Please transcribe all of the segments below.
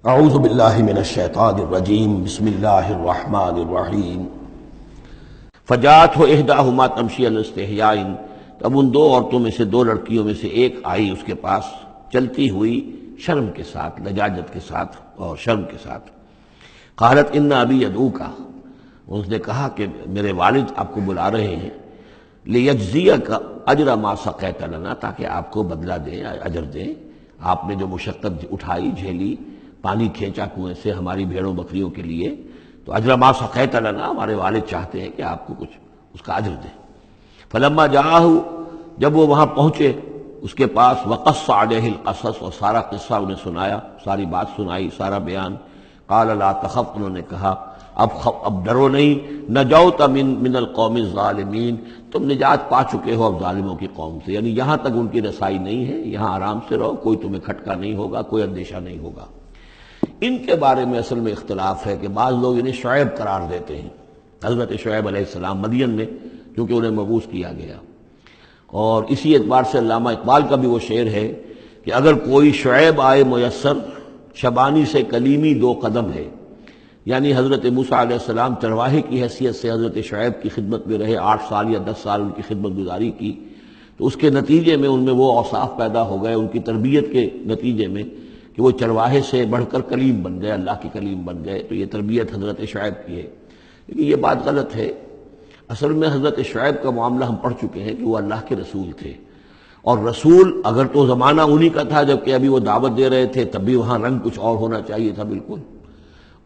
اعوذ باللہ من الشیطان الرجیم بسم اللہ الرحمن الرحیم فجاءت احداہما تمشی علی استحیاء، اب ان دو عورتوں میں سے دو لڑکیوں میں سے ایک آئی اس کے پاس چلتی ہوئی شرم کے ساتھ، لجاجت کے ساتھ اور شرم کے ساتھ۔ قالت ان ابی یدعوکا، اس نے کہا کہ میرے والد آپ کو بلا رہے ہیں، لیجزیک اجر ما سقیت لنا، تاکہ آپ کو بدلہ دیں، اجر دیں، آپ نے جو مشقت اٹھائی جھیلی، پانی کھینچا کنویں سے ہماری بھیڑوں بکریوں کے لیے، تو اجر ما سقیت لنا، ہمارے والد چاہتے ہیں کہ آپ کو کچھ اس کا اجر دیں۔ فلما جاءہ، جب وہ وہاں پہنچے اس کے پاس، وقص علیہ القصص، اور سارا قصہ انہیں سنایا، ساری بات سنائی، سارا بیان۔ قال لا تخف، انہوں نے کہا اب ڈرو نہیں، نجوت من القوم الظالمین، تم نجات پا چکے ہو اب ظالموں کی قوم سے، یعنی یہاں تک ان کی رسائی نہیں ہے، یہاں آرام سے رہو، کوئی تمہیں کھٹکا نہیں ہوگا، کوئی اندیشہ نہیں ہوگا۔ ان کے بارے میں اصل میں اختلاف ہے کہ بعض لوگ انہیں شعیب قرار دیتے ہیں، حضرت شعیب علیہ السلام مدین میں، کیونکہ انہیں مبعوث کیا گیا۔ اور اسی اعتبار سے علامہ اقبال کا بھی وہ شعر ہے کہ اگر کوئی شعیب آئے میسر، شبانی سے کلیمی دو قدم ہے، یعنی حضرت موسیٰ علیہ السلام چرواہے کی حیثیت سے حضرت شعیب کی خدمت میں رہے، 8 سال یا 10 سال ان کی خدمت گزاری کی، تو اس کے نتیجے میں ان میں وہ اوصاف پیدا ہو گئے، ان کی تربیت کے نتیجے میں، کہ وہ چرواہے سے بڑھ کر کلیم بن گئے، اللہ کے کلیم بن گئے۔ تو یہ تربیت حضرت شعیب کی ہے، لیکن یہ بات غلط ہے۔ اصل میں حضرت شعیب کا معاملہ ہم پڑھ چکے ہیں کہ وہ اللہ کے رسول تھے، اور رسول اگر تو زمانہ انہی کا تھا جبکہ ابھی وہ دعوت دے رہے تھے، تب بھی وہاں رنگ کچھ اور ہونا چاہیے تھا بالکل،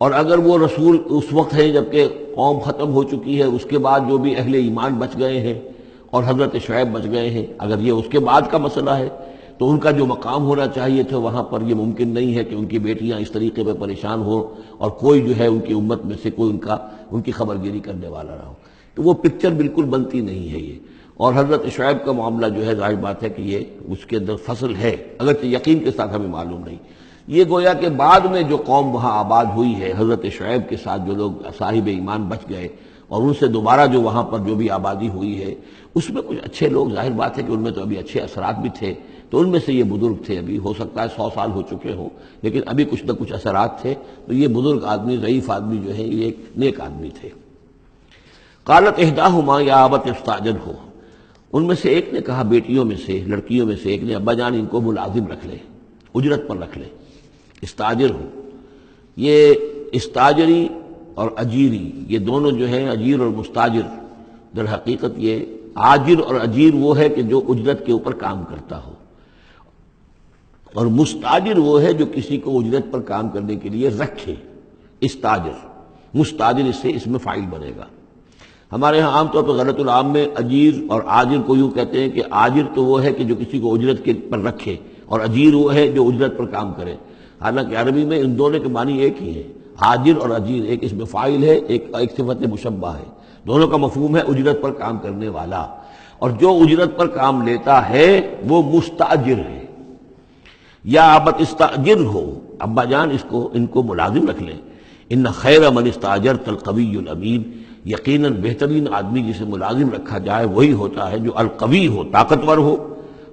اور اگر وہ رسول اس وقت ہیں جبکہ قوم ختم ہو چکی ہے، اس کے بعد جو بھی اہل ایمان بچ گئے ہیں اور حضرت شعیب بچ گئے ہیں، اگر یہ اس کے بعد کا مسئلہ ہے تو ان کا جو مقام ہونا چاہیے تھا وہاں پر یہ ممکن نہیں ہے کہ ان کی بیٹیاں اس طریقے پہ پریشان ہوں اور کوئی جو ہے ان کی امت میں سے کوئی ان کی خبر گیری کرنے والا رہا ہو، تو وہ پکچر بالکل بنتی نہیں ہے یہ۔ اور حضرت شعیب کا معاملہ جو ہے ظاہر بات ہے کہ یہ اس کے اندر فصل ہے، اگرچہ یقین کے ساتھ ہمیں معلوم نہیں۔ یہ گویا کہ بعد میں جو قوم وہاں آباد ہوئی ہے حضرت شعیب کے ساتھ، جو لوگ صاحب ایمان بچ گئے اور ان سے دوبارہ جو وہاں پر جو بھی آبادی ہوئی ہے، اس میں کچھ اچھے لوگ، ظاہر بات ہے کہ ان میں تو ابھی اچھے اثرات بھی تھے، تو ان میں سے یہ بزرگ تھے، ابھی ہو سکتا ہے 100 سال ہو چکے ہوں، لیکن ابھی کچھ نہ کچھ اثرات تھے، تو یہ بزرگ آدمی، ضعیف آدمی جو ہے یہ ایک نیک آدمی تھے۔ قالت احداہما یا ابت استاجرہ، ان میں سے ایک نے کہا، بیٹیوں میں سے، لڑکیوں میں سے ایک نے، ابا جان ان کو ملازم رکھ لے، اجرت پر رکھ لے، استاجر ہو۔ یہ استاجری اور اجیری، یہ دونوں جو ہیں اجیر اور مستاجر، در حقیقت یہ آجر اور اجیر وہ ہے کہ جو اجرت کے اوپر کام کرتا ہو، اور مستاجر وہ ہے جو کسی کو اجرت پر کام کرنے کے لیے رکھے، استاجر۔ مستاجر اس سے اس میں فاعل بنے گا۔ ہمارے ہاں عام طور پر غلط العام میں اجیر اور آجر کو یوں کہتے ہیں کہ آجر تو وہ ہے کہ جو کسی کو اجرت کے پر رکھے، اور اجیر وہ ہے جو اجرت پر کام کرے، حالانکہ عربی میں ان دونوں کے معنی ایک ہی ہے، آجر اور اجیر، ایک اس میں فاعل ہے، ایک صفت مشبہ ہے، دونوں کا مفہوم ہے اجرت پر کام کرنے والا، اور جو اجرت پر کام لیتا ہے وہ مستاجر ہے۔ یا ابت استاجر ہو، ابا جان ان کو ملازم رکھ لیں، ان خیر من استاجرت القوی الامین، یقیناً بہترین آدمی جسے ملازم رکھا جائے وہی ہوتا ہے جو القوی ہو، طاقتور ہو۔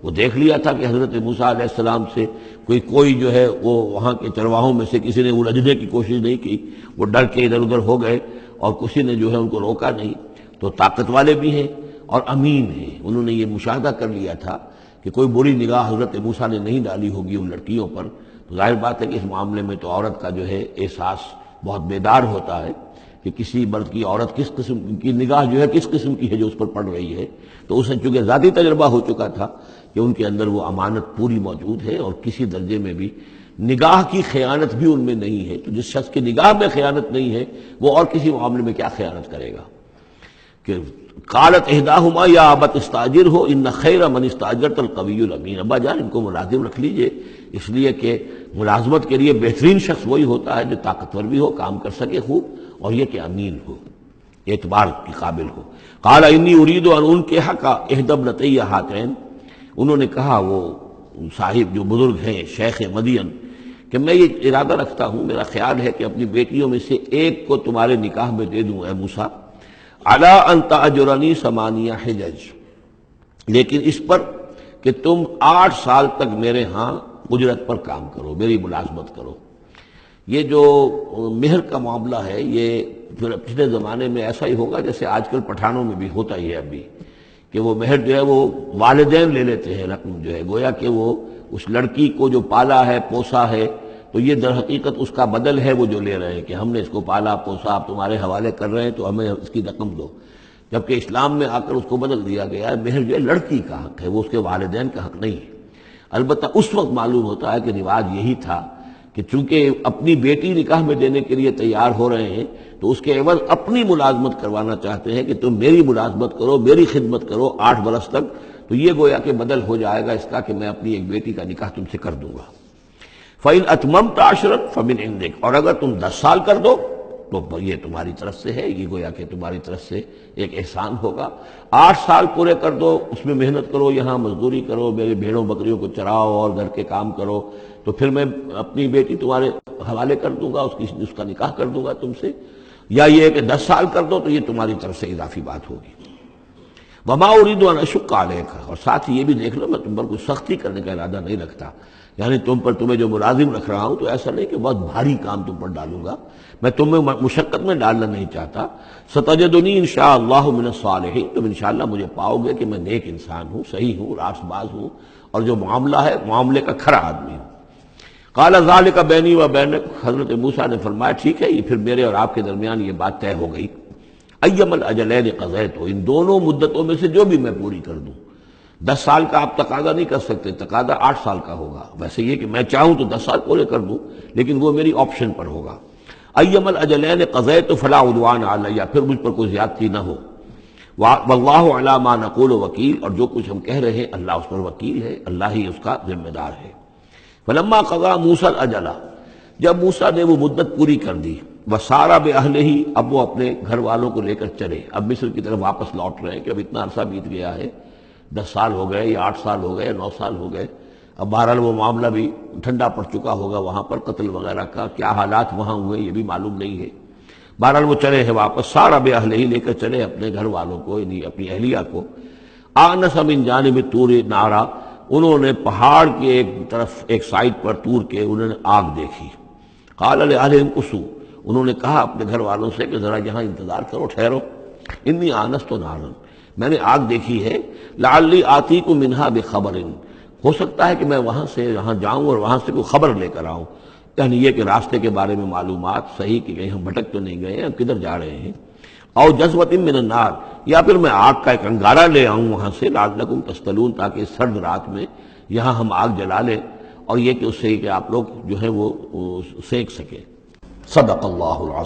وہ دیکھ لیا تھا کہ حضرت موسیٰ علیہ السلام سے کوئی جو ہے وہ وہاں کے چرواہوں میں سے کسی نے الجھنے کی کوشش نہیں کی، وہ ڈر کے ادھر ادھر ہو گئے اور کسی نے جو ہے ان کو روکا نہیں، تو طاقت والے بھی ہیں اور امین ہیں۔ انہوں نے یہ مشاہدہ کر لیا تھا کہ کوئی بری نگاہ حضرت موسیٰ نے نہیں ڈالی ہوگی ان لڑکیوں پر، تو ظاہر بات ہے کہ اس معاملے میں تو عورت کا جو ہے احساس بہت بیدار ہوتا ہے کہ کسی مرد کی عورت کس قسم کی نگاہ جو ہے کس قسم کی ہے جو اس پر پڑ رہی ہے، تو اسے چونکہ ذاتی تجربہ ہو چکا تھا کہ ان کے اندر وہ امانت پوری موجود ہے، اور کسی درجے میں بھی نگاہ کی خیانت بھی ان میں نہیں ہے، تو جس شخص کی نگاہ میں خیانت نہیں ہے وہ اور کسی معاملے میں کیا خیانت کرے گا۔ کہ قالت احداہما یا ابت استاجر ہو ان خیر من استاجرت القوی الامین، ابا جان ان کو ملازم رکھ لیجئے، اس لیے کہ ملازمت کے لیے بہترین شخص وہی ہوتا ہے جو طاقتور بھی ہو، کام کر سکے خوب، اور یہ کہ امین ہو، اعتبار کی قابل ہو۔ قال انی ارید ان انکحک احدی ابنتی ہاتین، انہوں نے کہا وہ صاحب جو بزرگ ہیں شیخ مدین کہ میں یہ ارادہ رکھتا ہوں، میرا خیال ہے کہ اپنی بیٹیوں میں سے ایک کو تمہارے نکاح میں دے دوں اے موسیٰ، علی ان تأجرنی 8 حجج، لیکن اس پر کہ تم 8 سال تک میرے ہاں اجرت پر کام کرو، میری ملازمت کرو۔ یہ جو مہر کا معاملہ ہے یہ پچھلے زمانے میں ایسا ہی ہوگا جیسے آج کل پٹھانوں میں بھی ہوتا ہی ہے ابھی، کہ وہ مہر جو ہے وہ والدین لے لیتے ہیں رقم جو ہے، گویا کہ وہ اس لڑکی کو جو پالا ہے پوسا ہے تو یہ در حقیقت اس کا بدل ہے وہ جو لے رہے ہیں کہ ہم نے اس کو پالا پوسا آپ تمہارے حوالے کر رہے ہیں تو ہمیں اس کی رقم دو، جبکہ اسلام میں آ کر اس کو بدل دیا گیا ہے۔ مہر جو ہے لڑکی کا حق ہے، وہ اس کے والدین کا حق نہیں ہے۔ البتہ اس وقت معلوم ہوتا ہے کہ رواج یہی تھا کہ چونکہ اپنی بیٹی نکاح میں دینے کے لیے تیار ہو رہے ہیں تو اس کے عوض اپنی ملازمت کروانا چاہتے ہیں کہ تم میری ملازمت کرو، میری خدمت کرو 8 برس تک، تو یہ گویا کہ بدل ہو جائے گا اس کا کہ میں اپنی ایک بیٹی کا نکاح تم سے کر دوں گا۔ فَإِنْ أَتْمَمْتَ عَشْرًا فَمِنْ عِنْدِكَ، اور اگر تم 10 سال کر دو تو یہ تمہاری طرف سے ہے، یہ گویا کہ تمہاری طرف سے ایک احسان ہوگا۔ 8 سال پورے کر دو، اس میں محنت کرو، یہاں مزدوری کرو، میرے بھیڑوں بکریوں کو چراؤ اور گھر کے کام کرو، تو پھر میں اپنی بیٹی تمہارے حوالے کر دوں گا، اس کا نکاح کر دوں گا تم سے۔ یا یہ کہ 10 سال کر دو تو یہ تمہاری طرف سے اضافی بات ہوگی۔ وَمَا أُرِيدُ أَنْ أَشُقَّ عَلَيْكَ، اور ساتھ ہی یہ بھی دیکھ لو میں تم پر کوئی سختی کرنے کا ارادہ نہیں رکھتا، یعنی تمہیں جو ملازم رکھ رہا ہوں تو ایسا نہیں کہ بہت بھاری کام تم پر ڈالوں گا، میں تمہیں مشقت میں ڈالنا نہیں چاہتا۔ سَتَجِدُنِي إِنْ شَاءَ اللَّهُ مِنَ الصَّالِحِينَ، تم انشاءاللہ مجھے پاؤ گے کہ میں نیک انسان ہوں، صحیح ہوں، راست باز ہوں، اور جو معاملہ ہے معاملے کا کھرا آدمی ہوں۔ قال ذلك بینی و بینک، حضرت موسیٰ نے فرمایا ٹھیک ہے، یہ پھر میرے اور آپ کے درمیان یہ بات طے ہو گئی۔ ایم الاجلین قضیت، ان دونوں مدتوں میں سے جو بھی میں پوری کر دوں۔ 10 سال کا آپ تقاضا نہیں کر سکتے، تقاضا 8 سال کا ہوگا، ویسے یہ کہ میں چاہوں تو 10 سال پورے کر دوں لیکن وہ میری آپشن پر ہوگا۔ ایم الاجلین قضیت فلا عدوان علیہ، پھر مجھ پر کوئی زیادتی نہ ہو۔ واللہ علی ما نقول وکیل، اور جو کچھ ہم کہہ رہے ہیں اللہ اس پر وکیل ہے، اللہ ہی اس کا ذمہ دار ہے۔ فلما قضا موسیٰ الاجل، جب موسیٰ نے وہ مدت پوری کر دی، وسارا باہلہ، اب وہ اپنے گھر والوں کو لے کر چلے، اب مصر کی طرف واپس لوٹ رہے ہیں کہ اب اتنا عرصہ بیت گیا ہے، 10 سال ہو گئے یا 8 سال ہو گئے یا 9 سال ہو گئے، اب بہرحال وہ معاملہ بھی ٹھنڈا پڑ چکا ہوگا، وہاں پر قتل وغیرہ کا کیا حالات وہاں ہوئے یہ بھی معلوم نہیں ہے۔ بہرحال وہ چلے ہیں واپس، سارا باہلہ لے کر چلے اپنے گھر والوں کو، یعنی اپنی اہلیہ کو۔ آنس من جانب طور نارا، انہوں نے پہاڑ کے ایک طرف ایک سائڈ پر طور کے انہوں نے آگ دیکھی۔ قال لأہلہم کثوا، انہوں نے کہا اپنے گھر والوں سے کہ ذرا یہاں انتظار کرو، ٹھہرو، انی آنست نارا، میں نے آگ دیکھی ہے، لعلی آتیکم منہا بخبر، ہو سکتا ہے کہ میں وہاں سے یہاں جاؤں اور وہاں سے کوئی خبر لے کر آؤں، یعنی یہ کہ راستے کے بارے میں معلومات، صحیح کہ کہیں ہم بھٹک تو نہیں گئے ہیں، ہم کدھر جا رہے ہیں۔ او جذوۃ من النار، یا پھر میں آگ کا ایک انگارہ لے آؤں وہاں سے، لعلکم تصطلون، تاکہ اس سرد رات میں یہاں ہم آگ جلا لیں اور یہ کہ اس سے کہ آپ لوگ جو ہے وہ سینک سکیں۔ صدق اللہ العظیم۔